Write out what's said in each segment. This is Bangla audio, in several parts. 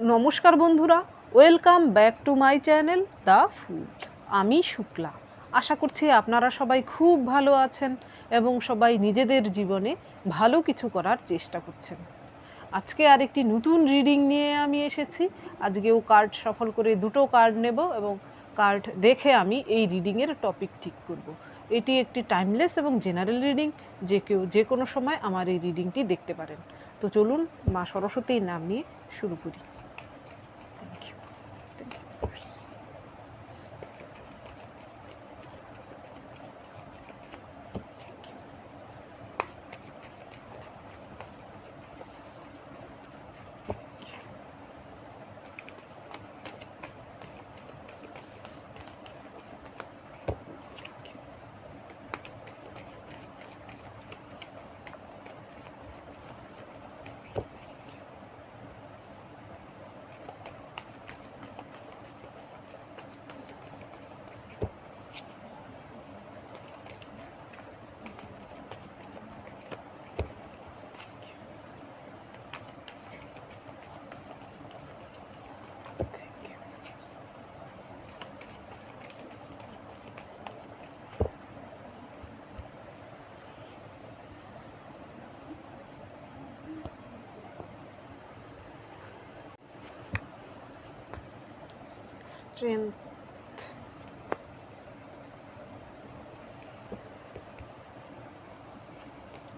নমস্কার বন্ধুরা, welcome back to my channel the food. আমি শুক্লা। আশা করছি আপনারা সবাই খুব ভালো আছেন এবং সবাই নিজেদের জীবনে ভালো কিছু করার চেষ্টা করছেন। আজকে আরেকটি নতুন রিডিং নিয়ে আমি এসেছি। আজকেও কার্ড সফল করে দুটো কার্ড নেব এবং কার্ড দেখে আমি এই রিডিংয়ের টপিক ঠিক করব। এটি একটি টাইমলেস এবং জেনারেল রিডিং, যে কেউ যে কোনো সময় আমার এই রিডিংটি দেখতে পারেন। তো চলুন মা সরস্বতীর নাম নিয়ে শুরু করি। Thank you. Thank you. Strength.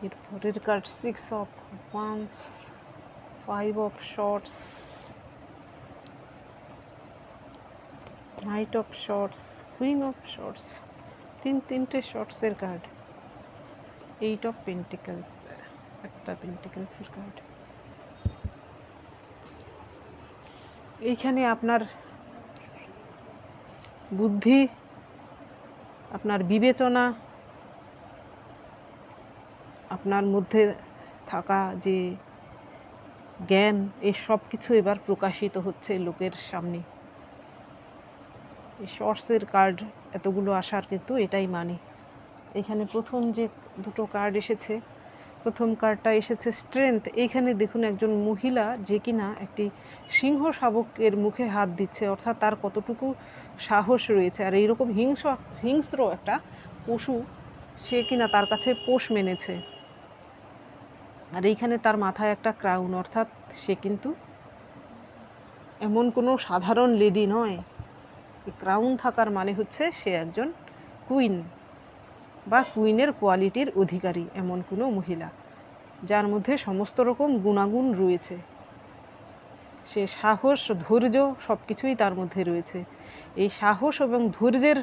এরপরের card 6 of wands, 5 of swords, knight of swords, queen of swords, তিনটে শর্টসের কার্ড, 8 of pentacles, একটা পেন্টিকেলসের কার্ড। এইখানে আপনার বুদ্ধি, আপনার বিবেচনা, আপনার মধ্যে থাকা যে জ্ঞান, এই সব কিছু এবার প্রকাশিত হচ্ছে লোকের সামনে। এই শর্টসের কার্ড এতগুলো আসার কিন্তু এটাই মানে। এখানে প্রথম যে দুটো কার্ড এসেছে, প্রথম কার্ডটা এসেছে স্ট্রেংথ। এইখানে দেখুন একজন মহিলা যে কিনা একটি সিংহ শাবকের মুখে হাত দিচ্ছে, অর্থাৎ তার কতটুকু সাহস রয়েছে। আর এইরকম হিংস্র একটা পশু সে কিনা তার কাছে পোষ মেনেছে। আর এইখানে তার মাথায় একটা ক্রাউন, অর্থাৎ সে কিন্তু এমন কোনো সাধারণ লেডি নয়। এই ক্রাউন থাকার মানে হচ্ছে সে একজন কুইন বা কুইনের কোয়ালিটির অধিকারী, এমন কোনো মহিলা যার মধ্যে সমস্ত রকম গুণাগুণ রয়েছে। সে সাহস, ধৈর্য সব কিছুই তার মধ্যে রয়েছে। এই সাহস এবং ধৈর্যের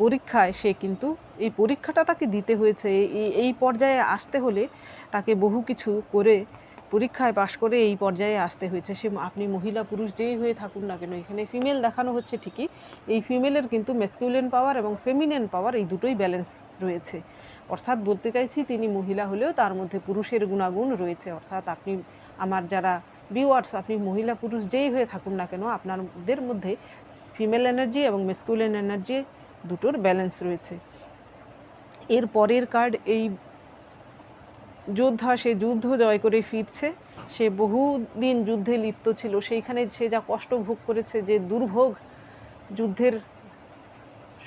পরীক্ষায় সে কিন্তু, এই পরীক্ষাটা তাকে দিতে হয়েছে। এই পর্যায়ে আসতে হলে তাকে বহু কিছু করে পরীক্ষায় পাশ করে এই পর্যায়ে আসতে হয়েছে। সে আপনি মহিলা পুরুষ যেই হয়ে থাকুন না কেন, এখানে ফিমেল দেখানো হচ্ছে ঠিকই, এই ফিমেলের কিন্তু ম্যাসকিউলিন পাওয়ার এবং ফেমিনিন পাওয়ার এই দুটোই ব্যালেন্স রয়েছে। অর্থাৎ বলতে চাইছি তিনি মহিলা হলেও তার মধ্যে পুরুষের গুণাগুণ রয়েছে। অর্থাৎ আপনি আমার যারা ভিউয়ার্স, আপনি মহিলা পুরুষ যেই হয়ে থাকুন না কেন, আপনাদের মধ্যে ফিমেল এনার্জি এবং ম্যাসকিউলিন এনার্জি দুটোর ব্যালেন্স রয়েছে। এর পরের কার্ড এই যোদ্ধা, সে যুদ্ধ জয় করে ফিরছে। সে বহুদিন যুদ্ধে লিপ্ত ছিল, সেইখানে সে যা কষ্ট ভোগ করেছে, যে দুর্ভোগ যুদ্ধের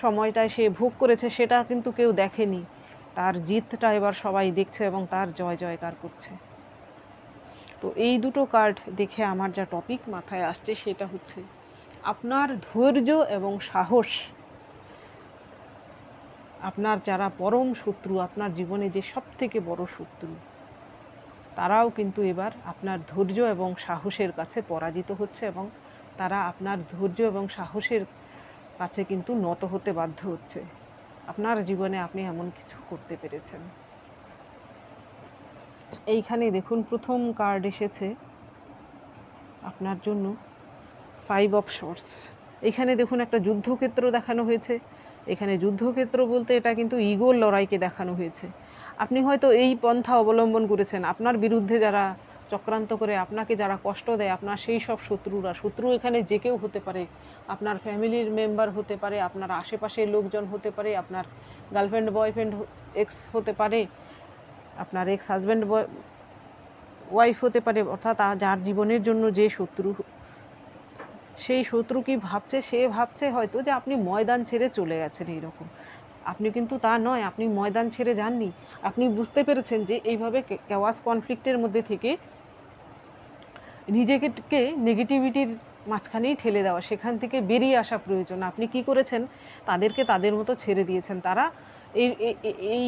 সময়টায় সে ভোগ করেছে, সেটা কিন্তু কেউ দেখেনি। তার জিতটা এবার সবাই দেখছে এবং তার জয় জয়কার করছে। তো এই দুটো কার্ড দেখে আমার যা টপিক মাথায় আসছে সেটা হচ্ছে আপনার ধৈর্য এবং সাহস। আপনার যারা পরম শত্রু, আপনার জীবনে যে সবথেকে বড় শত্রু, তারাও কিন্তু এবার আপনার ধৈর্য এবং সাহসের কাছে পরাজিত হচ্ছে এবং তারা আপনার ধৈর্য এবং সাহসের কাছে কিন্তু নত হতে বাধ্য হচ্ছে। আপনার জীবনে আপনি এমন কিছু করতে পেরেছেন। এইখানে দেখুন প্রথম কার্ড এসেছে আপনার জন্য 5 অফ শর্টস। এখানে দেখুন একটা যুদ্ধক্ষেত্র দেখানো হয়েছে। এখানে যুদ্ধক্ষেত্র বলতে এটা কিন্তু ইগোর লড়াইকে দেখানো হয়েছে। আপনি হয়তো এই পন্থা অবলম্বন করেছেন, আপনার বিরুদ্ধে যারা চক্রান্ত করে আপনাকে যারা কষ্ট দেয়, আপনার সেই সব শত্রুরা, শত্রু এখানে যে কেউ হতে পারে, আপনার ফ্যামিলির মেম্বার হতে পারে, আপনার আশেপাশের লোকজন হতে পারে, আপনার গার্লফ্রেন্ড বয়ফ্রেন্ড এক্স হতে পারে, আপনার এক্স হাজব্যান্ড ওয়াইফ হতে পারে, অর্থাৎ যার জীবনের জন্য যে শত্রু সেই শত্রু কি ভাবছে, সে ভাবছে হয়তো যে আপনি ময়দান ছেড়ে চলে গেছেন এইরকম। আপনি কিন্তু তা নয়, আপনি ময়দান ছেড়ে যাননি। আপনি বুঝতে পেরেছেন যে এইভাবে কেওয়াস কনফ্লিক্টের মধ্যে থেকে নিজেকে নেগেটিভিটির মাঝখানেই ঠেলে দেওয়া, সেখান থেকে বেরিয়ে আসা প্রয়োজন। আপনি কি করেছেন, তাদেরকে তাদের মতো ছেড়ে দিয়েছেন। তারা এই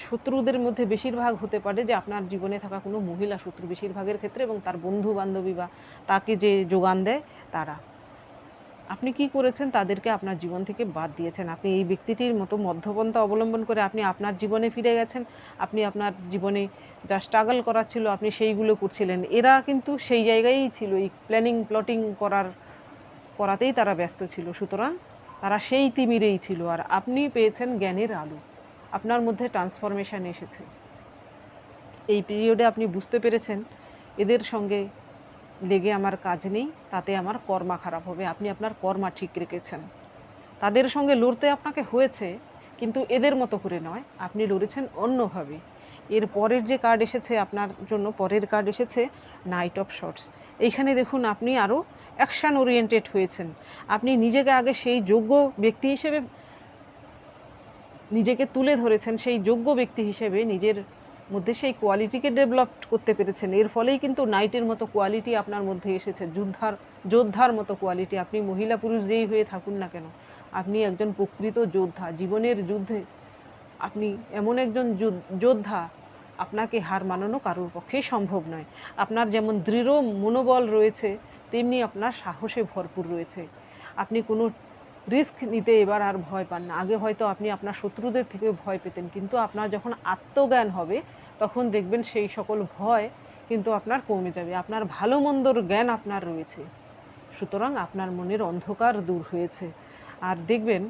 শত্রুদের মধ্যে বেশিরভাগ হতে পারে যে আপনার জীবনে থাকা কোনো মহিলা শত্রু বেশিরভাগের ক্ষেত্রে, এবং তার বন্ধু বান্ধবী বা তাকে যে যোগান দেয় তারা। আপনি কি করেছেন, তাদেরকে আপনার জীবন থেকে বাদ দিয়েছেন। আপনি এই ব্যক্তিটির মতো মধ্যপন্থা অবলম্বন করে আপনি আপনার জীবনে ফিরে গেছেন। আপনি আপনার জীবনে যা স্ট্রাগল করার ছিল আপনি সেইগুলো করছিলেন। এরা কিন্তু সেই জায়গায়ই ছিল, এই প্ল্যাটিং করাতেই তারা ব্যস্ত ছিল। সুতরাং তারা সেই তিমিরেই ছিল, আর আপনি পেয়েছেন জ্ঞানের আলো। আপনার মধ্যে ট্রান্সফরমেশন এসেছে। এই পিরিয়ডে আপনি বুঝতে পেরেছেন এদের সঙ্গে লেগে আমার কাজ নেই, তাতে আমার কর্মা খারাপ হবে। আপনি আপনার কর্মা ঠিক রেখেছেন। তাদের সঙ্গে লড়তে আপনাকে হয়েছে, কিন্তু এদের মতো করে নয়, আপনি লড়েছেন অন্যভাবে। এর পরের যে কার্ড এসেছে আপনার জন্য, পরের কার্ড এসেছে নাইট অফ শর্টস। এইখানে দেখুন আপনি আরও অ্যাকশান ওরিয়েন্টেড হয়েছেন। আপনি নিজেকে আগে সেই যোগ্য ব্যক্তি হিসেবে নিজেকে তুলে ধরেছেন, সেই যোগ্য ব্যক্তি হিসেবে নিজের মধ্যে সেই কোয়ালিটিকে ডেভেলপ করতে পেরেছেন। এর ফলেই কিন্তু নাইটের মতো কোয়ালিটি আপনার মধ্যে এসেছে, যোদ্ধার মতো কোয়ালিটি। আপনি মহিলা পুরুষ যেই হয়ে থাকুন না কেন, আপনি একজন প্রকৃত যোদ্ধা। জীবনের যুদ্ধে আপনি এমন একজন যোদ্ধা, আপনাকে হার মানানো কারোর পক্ষেই সম্ভব নয়। আপনার যেমন দৃঢ় মনোবল রয়েছে, তেমনি আপনার সাহসে ভরপুর রয়েছে। আপনি কোনো রিস্ক নিতে এবার আর ভয় পান না। আগে হয়তো আপনি আপনার শত্রুদের থেকে ভয় পেতেন, কিন্তু আপনার যখন আত্মজ্ঞান হবে তখন দেখবেন সেই সকল ভয় কিন্তু আপনার কমে যাবে। আপনার ভালো মন্দর জ্ঞান আপনার রয়েছে, সুতরাং আপনার মনের অন্ধকার দূর হয়েছে। আর দেখবেন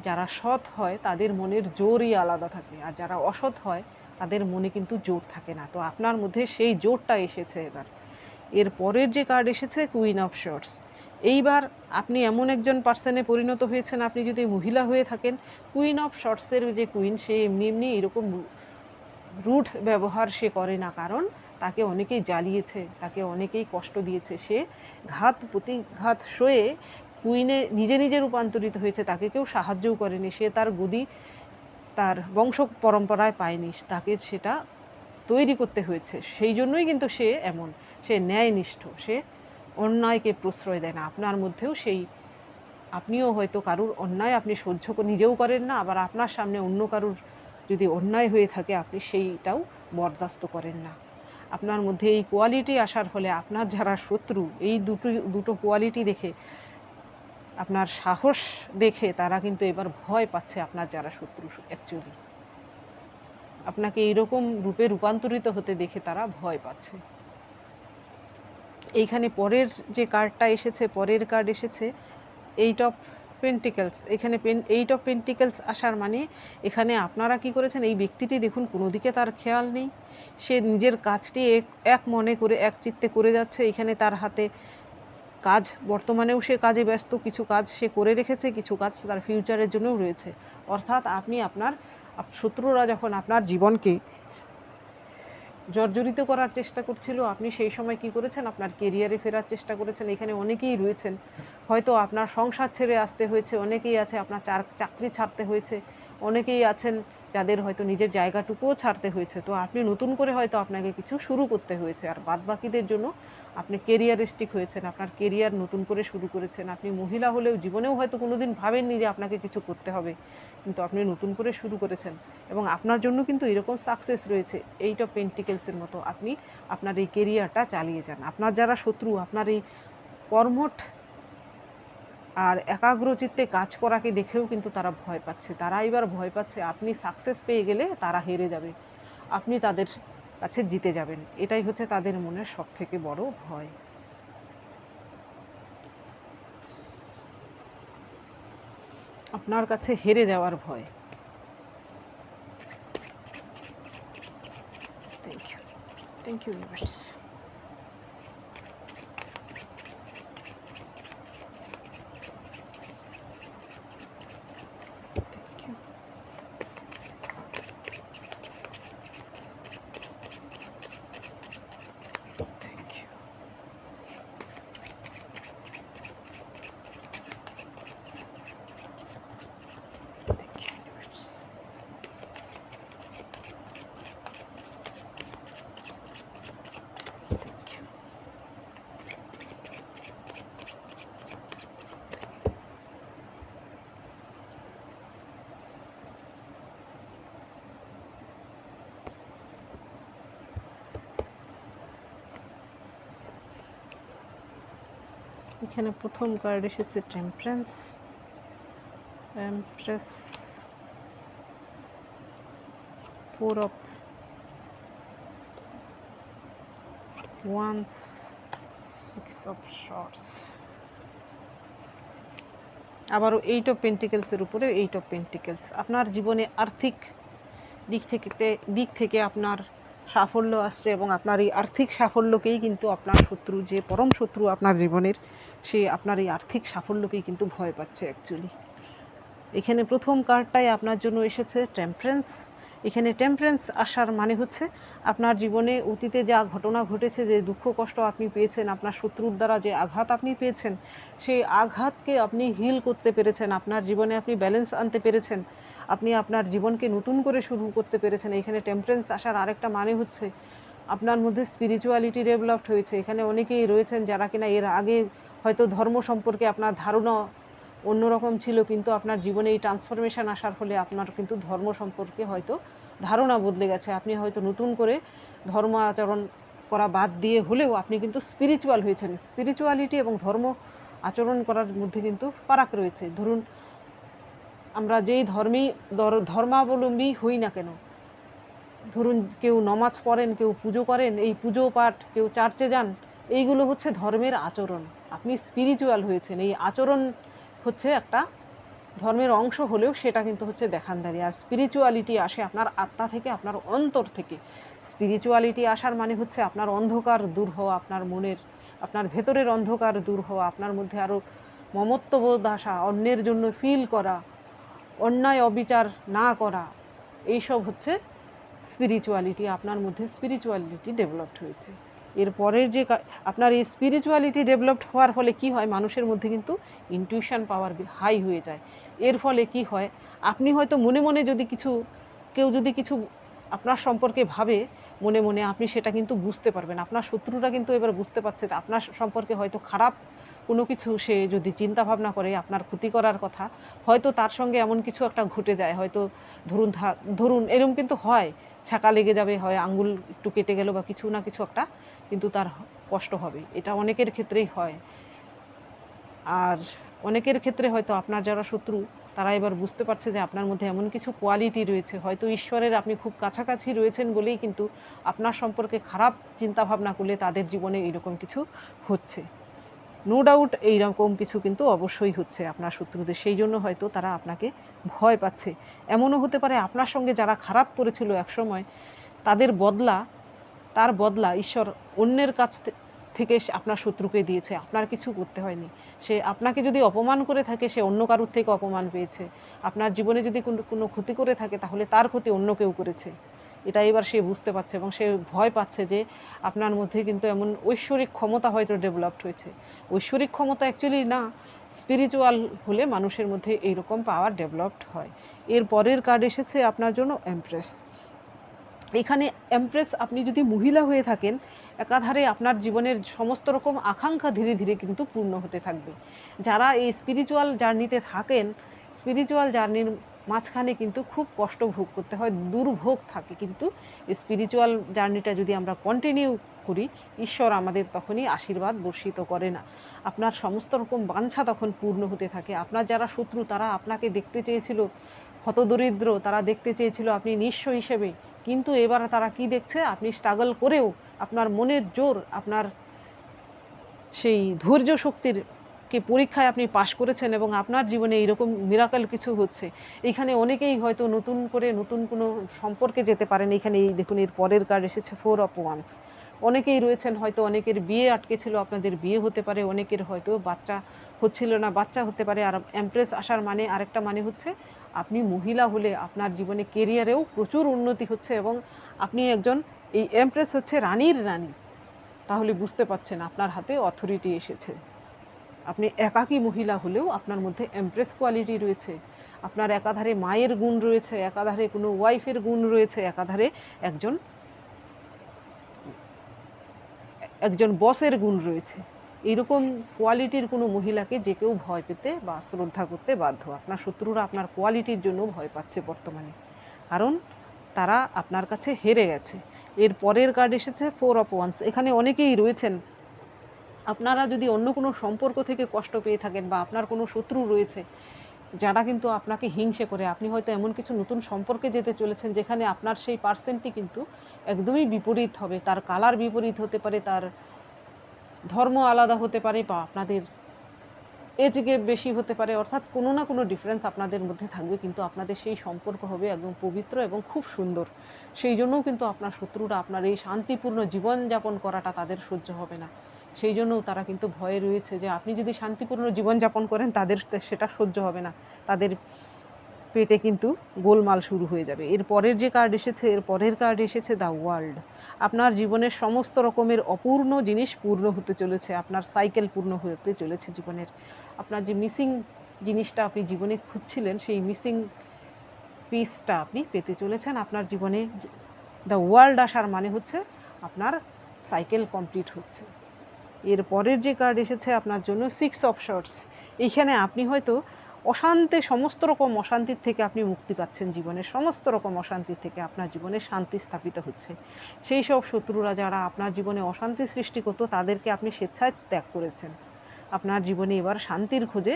যারা সৎ হয় তাদের মনের জোরই আলাদা থাকে, আর যারা অসৎ হয় তাদের মনে কিন্তু জোর থাকে না। তো আপনার মধ্যে সেই জোরটা এসেছে এবার। এর পরের যে কার্ড এসেছে কুইন অফ শর্টস। এইবার আপনি এমন একজন পার্সনে পরিণত হয়েছেন, আপনি যদি মহিলা হয়ে থাকেন, কুইন অফ শর্টসের যে কুইন, সে এমনি এরকম রুড ব্যবহার সে করে না, কারণ তাকে অনেকেই জ্বালিয়েছে, তাকে অনেকেই কষ্ট দিয়েছে। সে ঘাত প্রতিঘাত সয়ে কুইনে নিজে রূপান্তরিত হয়েছে, তাকে কেউ সাহায্যও করেনি। সে তার গদি তার বংশ পরম্পরায় পায়নি, তাকে সেটা তৈরি করতে হয়েছে। সেই জন্যই কিন্তু সে এমন, সে ন্যায়নিষ্ঠ, সে অন্যায়কে প্রশ্রয় দেয় না। আপনার মধ্যেও সেই, আপনিও হয়তো কারুর অন্যায় আপনি সহ্য নিজেও করেন না, আবার আপনার সামনে অন্য কারুর যদি অন্যায় হয়ে থাকে আপনি সেইটাও বরদাস্ত করেন না। আপনার মধ্যে এই কোয়ালিটি আসার ফলে আপনার যারা শত্রু, এই দুটো কোয়ালিটি দেখে, আপনার সাহস দেখে তারা কিন্তু এবার ভয় পাচ্ছে। আপনার যারা শত্রু অ্যাকচুয়ালি আপনাকে এইরকম রূপে রূপান্তরিত হতে দেখে তারা ভয় পাচ্ছে। এইখানে পরের যে কার্ডটা এসেছে, পরের কার্ড এসেছে এইট অফ পেন্টিকেলস। এখানে এইট অফ পেন্টিকেলস আসার মানে এখানে আপনারা কি করেছেন, এই ব্যক্তিটি দেখুন কোনো দিকে তার খেয়াল নেই, সে নিজের কাজটি এক মনে করে এক চিত্তে করে যাচ্ছে। এখানে তার হাতে কাজ, বর্তমানেও সে কাজে ব্যস্ত, কিছু কাজ সে করে রেখেছে, কিছু কাজ তার ফিউচারের জন্যও রয়েছে। অর্থাৎ আপনি আপনার শত্রুরা যখন আপনার জীবনকে জর্জরিত করার চেষ্টা করছিল, আপনি সেই সময় কি করেছেন, আপনার কেরিয়ারে ফেরার চেষ্টা করেছেন। এখানে অনেকেই রয়েছেন, হয়তো আপনার সংসার ছেড়ে আসতে হয়েছে, অনেকেই আছে আপনার চাকরি ছাড়তে হয়েছে, অনেকেই আছেন যাদের হয়তো নিজের জায়গাটুকুও ছাড়তে হয়েছে। তো আপনি নতুন করে হয়তো আপনাকে কিছু শুরু করতে হয়েছে, আর বাদবাকিদের জন্য আপনি কেরিয়ারিস্টিক হয়েছেন, আপনার কেরিয়ার নতুন করে শুরু করেছেন। আপনি মহিলা হলেও জীবনেও হয়তো কোনোদিন ভাবেননি যে আপনাকে কিছু করতে হবে, কিন্তু আপনি নতুন করে শুরু করেছেন, এবং আপনার জন্য কিন্তু এরকম সাকসেস রয়েছে। এইট অফ পেন্টিকেলসের মতো আপনি আপনার এই কেরিয়ারটা চালিয়ে যান। আপনার যারা শত্রু, আপনার এই কর্মঠ আর একাগ্রচিত্তে কাজ করাকে দেখেও কিন্তু তারা ভয় পাচ্ছে। তারা এবার ভয় পাচ্ছে আপনি সাকসেস পেয়ে গেলে তারা হেরে যাবে, আপনি তাদের কাছে জিতে যাবেন। এটাই হচ্ছে তাদের মনের সবথেকে বড় ভয়। আপনার কাছে হেরে যাওয়ার ভয়। Thank you universe. এখানে প্রথম কার্ড এসেছে temperance, empress, 4 of wands, 6 of swords, আবারও 8 অফ পেন্টিকেলসের উপরে 8 অফ পেন্টিকেলস। আপনার জীবনে আর্থিক দিক থেকে আপনার সাফল্য আসছে এবং আপনার এই আর্থিক সাফল্যকেই কিন্তু আপনার শত্রু, যে পরম শত্রু আপনার জীবনের, সে আপনার এই আর্থিক সাফল্যকেই কিন্তু ভয় পাচ্ছে অ্যাকচুয়ালি। এখানে প্রথম কার্ডটাই আপনার জন্য এসেছে টেম্পারেন্স। এখানে টেম্পারেন্স আসার মানে হচ্ছে আপনার জীবনে অতীতে যা ঘটনা ঘটেছে, যে দুঃখ কষ্ট আপনি পেয়েছেন, আপনার শত্রুর দ্বারা যে আঘাত আপনি পেয়েছেন, সেই আঘাতকে আপনি হিল করতে পেরেছেন, আপনার জীবনে আপনি ব্যালেন্স আনতে পেরেছেন, আপনি আপনার জীবনকে নতুন করে শুরু করতে পেরেছেন। এখানে টেম্পারেন্স আসার আরেকটা মানে হচ্ছে আপনার মধ্যে স্পিরিচুয়ালিটি ডেভেলপড হয়েছে। এখানে অনেকেই রয়েছেন যারা কিনা এর আগে হয়তো ধর্ম সম্পর্কে আপনার ধারণা অন্যরকম ছিল, কিন্তু আপনার জীবনে এই ট্রান্সফরমেশন আসার ফলে আপনার কিন্তু ধর্ম সম্পর্কে হয়তো ধারণা বদলে গেছে। আপনি হয়তো নতুন করে ধর্ম আচরণ করা বাদ দিয়ে হলেও আপনি কিন্তু স্পিরিচুয়াল হয়েছেন। স্পিরিচুয়ালিটি এবং ধর্ম আচরণ করার মধ্যে কিন্তু ফারাক রয়েছে। ধরুন, আমরা যেই ধর্মাবলম্বী হই না কেন, ধরুন কেউ নমাজ পড়েন, কেউ পুজো করেন, এই পুজো পাঠ, কেউ চার্চে যান, এইগুলো হচ্ছে ধর্মের আচরণ। আপনি স্পিরিচুয়াল হয়েছেন, এই আচরণ হচ্ছে একটা ধর্মের অংশ হলেও সেটা কিন্তু হচ্ছে দেখানদারি। আর স্পিরিচুয়ালিটি আসে আপনার আত্মা থেকে, আপনার অন্তর থেকে। স্পিরিচুয়ালিটি আসার মানে হচ্ছে আপনার অন্ধকার দূর হওয়া, আপনার মনের, আপনার ভেতরের অন্ধকার দূর হওয়া, আপনার মধ্যে আরও মমত্ববোধ আসা, অন্যের জন্য ফিল করা, অন্যায় অবিচার না করা, এইসব হচ্ছে স্পিরিচুয়ালিটি। আপনার মধ্যে স্পিরিচুয়ালিটি ডেভেলপড হয়েছে। এরপরের যে আপনার এই স্পিরিচুয়ালিটি ডেভেলপড হওয়ার ফলে কি হয়, মানুষের মধ্যে কিন্তু ইনটিউশন পাওয়ার হাই হয়ে যায়। এর ফলে কি হয়, আপনি হয়তো মনে মনে যদি কেউ যদি কিছু আপনার সম্পর্কে ভাবে মনে মনে, আপনি সেটা কিন্তু বুঝতে পারবেন। আপনার শত্রুরা কিন্তু এবার বুঝতে পারছে আপনার সম্পর্কে হয়তো খারাপ কোনো কিছু সে যদি চিন্তা ভাবনা করে আপনার ক্ষতি করার কথা, হয়তো তার সঙ্গে এমন কিছু একটা ঘটে যায়। হয়তো ধরুন এরকম কিন্তু হয়, ছ্যাঁকা লেগে যাবে, হয় আঙ্গুল একটু কেটে গেল বা কিছু না কিছু একটা কিন্তু তার কষ্ট হবে। এটা অনেকের ক্ষেত্রেই হয়। আর অনেকের ক্ষেত্রে হয়তো আপনার যারা শত্রু তারা এবার বুঝতে পারছে যে আপনার মধ্যে এমন কিছু কোয়ালিটি রয়েছে, হয়তো ঈশ্বরের আপনি খুব কাছাকাছি রয়েছেন বলেই কিন্তু আপনার সম্পর্কে খারাপ চিন্তাভাবনা করলে তাদের জীবনে এইরকম কিছু হচ্ছে। নো ডাউট এইরকম কিছু কিন্তু অবশ্যই হচ্ছে আপনার শত্রুদের, সেই জন্য হয়তো তারা আপনাকে ভয় পাচ্ছে। এমনও হতে পারে আপনার সঙ্গে যারা খারাপ করেছিল একসময়, তার বদলা ঈশ্বর অন্যের কাছ থেকে আপনার শত্রুকে দিয়েছে, আপনার কিছু করতে হয়নি। সে আপনাকে যদি অপমান করে থাকে, সে অন্য কারুর থেকে অপমান পেয়েছে। আপনার জীবনে যদি কোনো ক্ষতি করে থাকে, তাহলে তার ক্ষতি অন্য কেউ করেছে। এটা এবার সে বুঝতে পারছে এবং সে ভয় পাচ্ছে যে আপনার মধ্যে কিন্তু এমন ঐশ্বরিক ক্ষমতা হয়তো ডেভেলপড হয়েছে। ঐশ্বরিক ক্ষমতা অ্যাকচুয়ালি না, স্পিরিচুয়াল হলে মানুষের মধ্যে এইরকম পাওয়ার ডেভেলপড হয়। এর পরের কার্ড এসেছে আপনার জন্য এমপ্রেস। এখানে এমপ্রেস, আপনি যদি মহিলা হয়ে থাকেন, একাধারে আপনার জীবনের সমস্ত রকম আকাঙ্ক্ষা ধীরে ধীরে কিন্তু পূর্ণ হতে থাকবে। যারা এই স্পিরিচুয়াল জার্নিতে থাকেন, স্পিরিচুয়াল জার্নির মাঝখানে কিন্তু খুব কষ্ট ভোগ করতে হয়, দুর্ভোগ থাকে, কিন্তু স্পিরিচুয়াল জার্নিটা যদি আমরা কন্টিনিউ করি, ঈশ্বর আমাদের তখনই আশীর্বাদ বর্ষিত করে না। আপনার সমস্ত রকম বাঞ্ছা তখন পূর্ণ হতে থাকে। আপনার যারা শত্রু, তারা আপনাকে দেখতে চেয়েছিল হতদরিদ্র, তারা দেখতে চেয়েছিল আপনি নিঃস্ব হিসেবে, কিন্তু এবার তারা কি দেখছে, আপনি স্ট্রাগল করেও আপনার মনের জোর, আপনার সেই ধৈর্য শক্তির পরীক্ষায় আপনি পাশ করেছেন এবং আপনার জীবনে এইরকম মিরাকেল কিছু হচ্ছে। এখানে অনেকেই হয়তো নতুন কোনো সম্পর্কে যেতে পারেন। এখানে এই দেখুন, এর পরের কার্ড এসেছে 4 অফ ওয়ান্স। অনেকেই রয়েছেন হয়তো অনেকের বিয়ে আটকে ছিল, আপনাদের বিয়ে হতে পারে, অনেকের হয়তো বাচ্চা হচ্ছিল না, বাচ্চা হতে পারে। আর এমপ্রেস আসার মানে আরেকটা মানে হচ্ছে আপনি মহিলা হলে আপনার জীবনে কেরিয়ারেও প্রচুর উন্নতি হচ্ছে এবং আপনি একজন, এই এমপ্রেস হচ্ছে রানীর রানী, তাহলে বুঝতে পারছেন আপনার হাতে অথরিটি এসেছে। আপনি একাকী মহিলা হলেও আপনার মধ্যে এমপ্রেস কোয়ালিটি রয়েছে, আপনার একাধারে মায়ের গুণ রয়েছে, একাধারে কোনো ওয়াইফের গুণ রয়েছে, একাধারে একজন বসের গুণ রয়েছে। এইরকম কোয়ালিটির কোনো মহিলাকে যে কেউ ভয় পেতে বা শ্রদ্ধা করতে বাধ্য। আপনার শত্রুরা আপনার কোয়ালিটির জন্য ভয় পাচ্ছে বর্তমানে, কারণ তারা আপনার কাছে হেরে গেছে। এর পরের কার্ড এসেছে 4 অফ ওয়ান্স। এখানে অনেকেই রয়েছেন আপনারা যদি অন্য কোনো সম্পর্ক থেকে কষ্ট পেয়ে থাকেন বা আপনার কোনো শত্রু রয়েছে যারা কিন্তু আপনাকে হিংসে করে, আপনি হয়তো এমন কিছু নতুন সম্পর্কে যেতে চলেছেন যেখানে আপনার সেই পার্সনটি কিন্তু একদমই বিপরীত হবে, তার কালার বিপরীত হতে পারে, তার ধর্ম আলাদা হতে পারে, বা আপনাদের এজ গ্যাপ বেশি হতে পারে, অর্থাৎ কোনো না কোনো ডিফারেন্স আপনাদের মধ্যে থাকবে, কিন্তু আপনাদের সেই সম্পর্ক হবে একদম পবিত্র এবং খুব সুন্দর। সেই জন্যও কিন্তু আপনার শত্রুরা আপনার এই শান্তিপূর্ণ জীবনযাপন করাটা তাদের সহ্য হবে না। সেই জন্যও তারা কিন্তু ভয়ে রয়েছে যে আপনি যদি শান্তিপূর্ণ জীবনযাপন করেন তাদের সেটা সহ্য হবে না, তাদের পেটে কিন্তু গোলমাল শুরু হয়ে যাবে। এর পরের যে কার্ড এসেছে, এর পরের কার্ড এসেছে দ্য ওয়ার্ল্ড। আপনার জীবনের সমস্ত রকমের অপূর্ণ জিনিস পূর্ণ হতে চলেছে, আপনার সাইকেল পূর্ণ হতে চলেছে জীবনের। আপনার যে মিসিং জিনিসটা আপনি জীবনে খুঁজছিলেন, সেই মিসিং পিসটা আপনি পেতে চলেছেন আপনার জীবনে। দ্য ওয়ার্ল্ড আসার মানে হচ্ছে আপনার সাইকেল কমপ্লিট হচ্ছে। এর পরের যে কার্ড এসেছে আপনার জন্য সিক্স অফ শর্টস। এইখানে আপনি হয়তো অশান্তি, সমস্ত রকম অশান্তির থেকে আপনি মুক্তি পাচ্ছেন, জীবনের সমস্ত রকম অশান্তির থেকে আপনার জীবনে শান্তি স্থাপিত হচ্ছে। সেই সব শত্রুরা যারা আপনার জীবনে অশান্তি সৃষ্টি করতো তাদেরকে আপনি স্বেচ্ছায় ত্যাগ করেছেন। আপনার জীবনে এবার শান্তির খোঁজে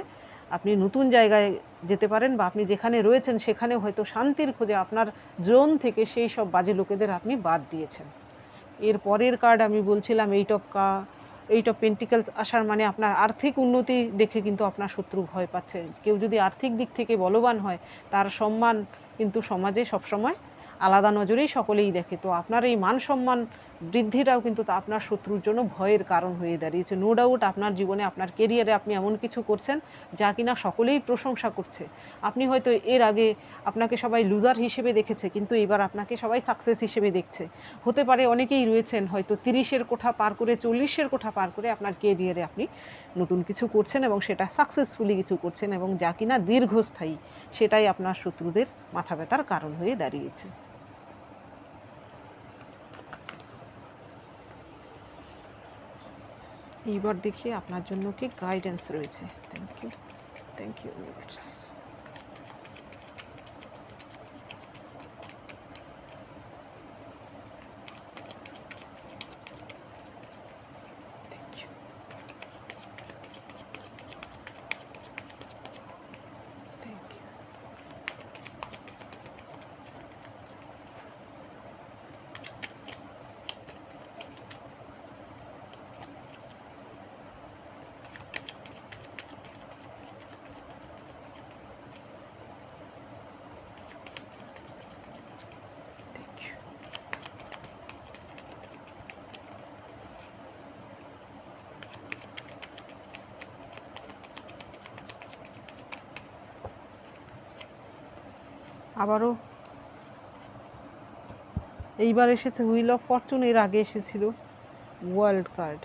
আপনি নতুন জায়গায় যেতে পারেন, বা আপনি যেখানে রয়েছেন সেখানে হয়তো শান্তির খোঁজে আপনার জোন থেকে সেই সব বাজে লোকেদের আপনি বাদ দিয়েছেন। এর পরের কার্ড আমি বলছিলাম এইট অফ পেন্টিকলস আসার মানে আপনার আর্থিক উন্নতি দেখে কিন্তু আপনার শত্রু ভয় পাচ্ছে। কেউ যদি আর্থিক দিক থেকে বলবান হয় তার সম্মান কিন্তু সমাজে সবসময় আলাদা নজরেই সকলেই দেখে। তো আপনার এই মান সম্মান বৃদ্ধিটাও কিন্তু তা আপনার শত্রুর জন্য ভয়ের কারণ হয়ে দাঁড়িয়েছে। নো ডাউট আপনার জীবনে, আপনার কেরিয়ারে আপনি এমন কিছু করছেন যা কিনা সকলেই প্রশংসা করছে। আপনি হয়তো এর আগে আপনাকে সবাই লুজার হিসেবে দেখেছে, কিন্তু এবার আপনাকে সবাই সাকসেস হিসেবে দেখছে। হতে পারে অনেকেই রয়েছেন হয়তো 30-এর কোঠা পার করে, 40-এর কোঠা পার করে আপনার কেরিয়ারে আপনি নতুন কিছু করছেন এবং সেটা সাকসেসফুলি কিছু করছেন এবং যা কিনা দীর্ঘস্থায়ী, সেটাই আপনার শত্রুদের মাথা ব্যথার কারণ হয়ে দাঁড়িয়েছে। এইবার দেখি আপনার জন্য কি গাইডেন্স রয়েছে। Thank you universe. আবারও এইবার এসেছে হুইল অফ ফরচুন, এর আগে এসেছিল ওয়ার্ল্ড কার্ড।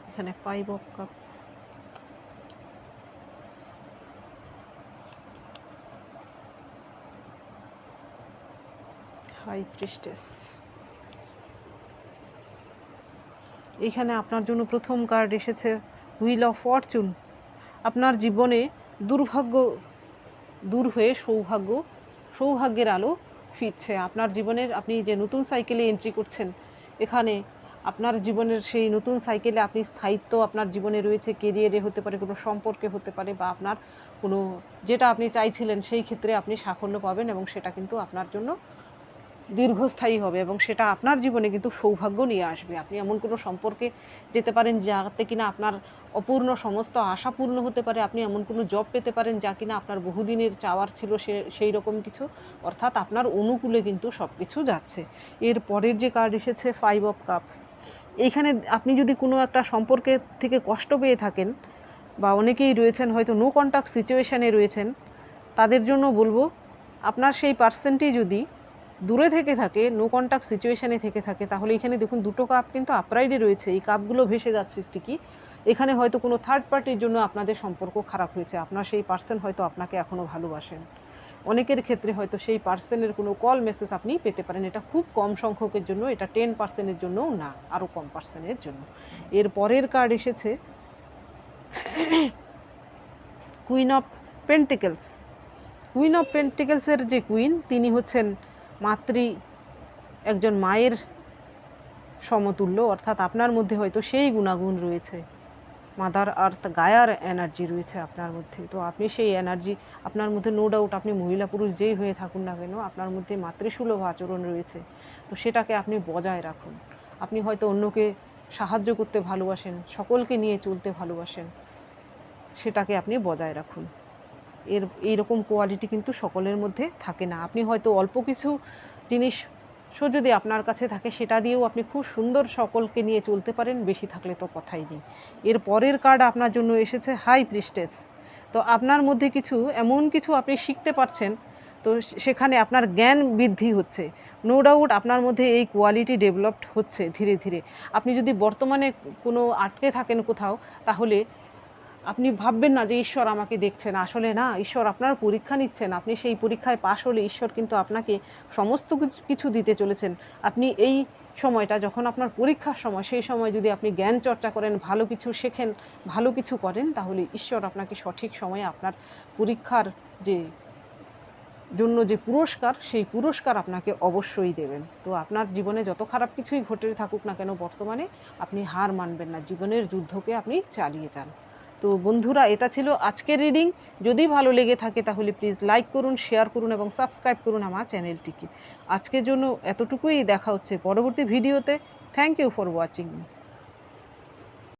এখানে 5 অফ কাপস, হাই প্রিস্টেস। এখানে আপনার জন্য প্রথম কার্ড এসেছে হুইল অফ ফরচুন। আপনার জীবনে দুর্ভাগ্য দূর হয়ে সৌভাগ্যের আলো ফিরছে আপনার জীবনের। আপনি যে নতুন সাইকেলে এন্ট্রি করছেন, এখানে আপনার জীবনের সেই নতুন সাইকেলে আপনি স্থায়িত্ব আপনার জীবনে রয়েছে, কেরিয়ারে হতে পারে, কোনো সম্পর্কে হতে পারে, বা আপনার কোনো যেটা আপনি চাইছিলেন সেই ক্ষেত্রে আপনি সাফল্য পাবেন এবং সেটা কিন্তু আপনার জন্য দীর্ঘস্থায়ী হবে এবং সেটা আপনার জীবনে কিন্তু সৌভাগ্য নিয়ে আসবে। আপনি এমন কোনো সম্পর্কে যেতে পারেন যাতে কিনা আপনার অপূর্ণ সমস্ত আশা পূর্ণ হতে পারে। আপনি এমন কোনো জব পেতে পারেন যা কিনা আপনার বহুদিনের চাওয়ার ছিল, সেই রকম কিছু, অর্থাৎ আপনার অনুকূলে কিন্তু সব কিছু যাচ্ছে। এর পরের যে কার্ড এসেছে 5 অফ কাপস। এইখানে আপনি যদি কোনো একটা সম্পর্কের থেকে কষ্ট পেয়ে থাকেন, বা অনেকেই রয়েছেন হয়তো নো কন্ট্যাক্ট সিচুয়েশানে রয়েছেন, তাদের জন্য বলবো আপনার সেই পার্সনটি যদি দূরে থেকে থাকে, নো কন্ট্যাক্ট সিচুয়েশানে থেকে থাকে, তাহলে এখানে দেখুন দুটো কাপ কিন্তু আপরাইডে রয়েছে। এই কাপগুলো ভেসে যাচ্ছে ঠিকই, এখানে হয়তো কোনো থার্ড পার্টির জন্য আপনাদের সম্পর্ক খারাপ হয়েছে। আপনার সেই পার্সন হয়তো আপনাকে এখনও ভালোবাসেন। অনেকের ক্ষেত্রে হয়তো সেই পার্সনের কোনো কল মেসেজ আপনি পেতে পারেন। এটা খুব কম সংখ্যকের জন্য, এটা 10%-এর জন্যও না, আরও কম পার্সেন্টের জন্য। এর পরের কার্ড এসেছে queen of pentacles. Queen of পেন্টিকেলসের যে কুইন, তিনি হচ্ছেন একজন মায়ের সমতুল্য, অর্থাৎ আপনার মধ্যে হয়তো সেই গুণাগুণ রয়েছে, মাদার আর্থ গায়ার এনার্জি রয়েছে আপনার মধ্যে। তো আপনি সেই এনার্জি আপনার মধ্যে, নো ডাউট, আপনি মহিলা পুরুষ যেই হয়ে থাকুন না কেন, আপনার মধ্যে মাতৃসুলভ আচরণ রয়েছে। তো সেটাকে আপনি বজায় রাখুন। আপনি হয়তো অন্যকে সাহায্য করতে ভালোবাসেন, সকলকে নিয়ে চলতে ভালোবাসেন, সেটাকে আপনি বজায় রাখুন। এইরকম কোয়ালিটি কিন্তু সকলের মধ্যে থাকে না। আপনি হয়তো অল্প কিছু জিনিস যদি আপনার কাছে থাকে, সেটা দিয়েও আপনি খুব সুন্দর সকলকে নিয়ে চলতে পারেন, বেশি থাকলে তো কথাই নেই। এর পরের কার্ড আপনার জন্য এসেছে হাই প্রিস্টেস। তো আপনার মধ্যে এমন কিছু আপনি শিখতে পারছেন, তো সেখানে আপনার জ্ঞান বৃদ্ধি হচ্ছে। নো ডাউট আপনার মধ্যে এই কোয়ালিটি ডেভেলপড হচ্ছে ধীরে ধীরে। আপনি যদি বর্তমানে কোনো আটকে থাকেন কোথাও, তাহলে আপনি ভাববেন না যে ঈশ্বর আমাকে দেখছেন। আসলে না, ঈশ্বর আপনার পরীক্ষা নিচ্ছেন। আপনি সেই পরীক্ষায় পাশ হলে ঈশ্বর কিন্তু আপনাকে সমস্ত কিছু দিতে চলেছেন। আপনি এই সময়টা, যখন আপনার পরীক্ষার সময়, সেই সময় যদি আপনি জ্ঞান চর্চা করেন, ভালো কিছু শেখেন, ভালো কিছু করেন, তাহলে ঈশ্বর আপনাকে সঠিক সময়ে আপনার পরীক্ষার জন্য যে পুরস্কার, সেই পুরস্কার আপনাকে অবশ্যই দেবেন। তো আপনার জীবনে যত খারাপ কিছুই ঘটে থাকুক না কেন বর্তমানে, আপনি হার মানবেন না, জীবনের যুদ্ধকে আপনি চালিয়ে যান। তো বন্ধুরা, এটা ছিল আজকের রিডিং। যদি ভালো লেগে থাকে তাহলে প্লিজ লাইক করুন, শেয়ার করুন এবং সাবস্ক্রাইব করুন আমার চ্যানেলটিকে। আজকের জন্য এতটুকুই। দেখা হচ্ছে পরবর্তী ভিডিওতে। Thank you for watching.